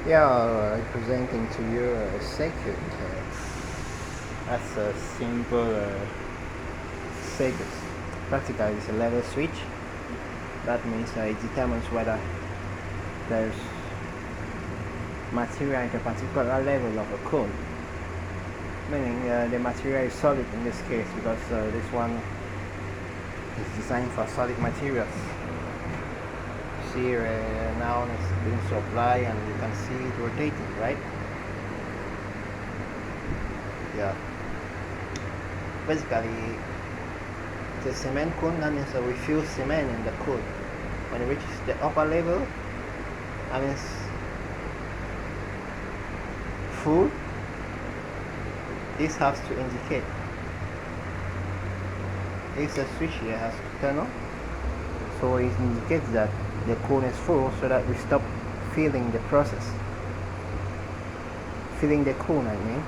Presenting to you a circuit. That's a simple circuit. Practically, it's a level switch. That means it determines whether there's material at a particular level of a cone. Meaning the material is solid in this case, because this one is designed for solid materials. See, now it's being supplied and you can see it rotating, right? Yeah. Basically, the cement cone, that means we fill cement in the cone. When it reaches the upper level, that means full. This has to indicate. This switch here has to turn on, so it indicates that the cone is full, so that we stop filling the process. Filling the cone, I mean.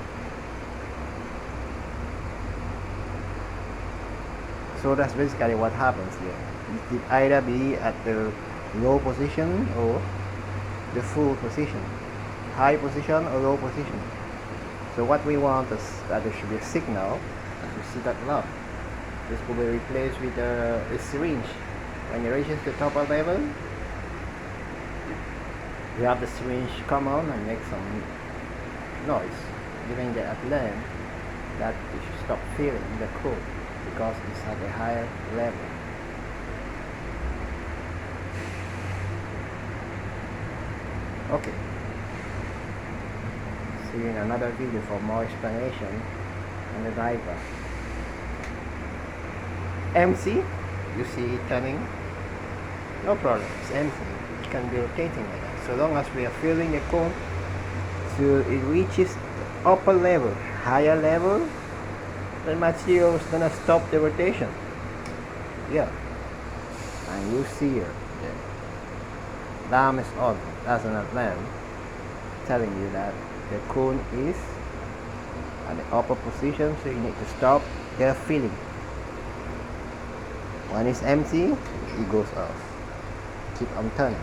So that's basically what happens here. It could either be at the low position or the full position, high position or low position. So what we want is that there should be a signal, as you see that now. This will be replaced with a syringe. When it reaches the top level, you have the syringe come on and make some noise, giving the alarm that you should stop filling the cone because it's at a higher level. Okay. See you in another video for more explanation on the diagram. Empty, you see it turning, no problem, it's empty. It can be rotating like that. So long as we are filling the cone till it reaches the upper level, higher level, the material is gonna stop the rotation. Yeah. And you see here, the lamp is on. That's an alarm telling you that the cone is at the upper position, so you need to stop the filling. When it's empty, it goes off. Keep on turning.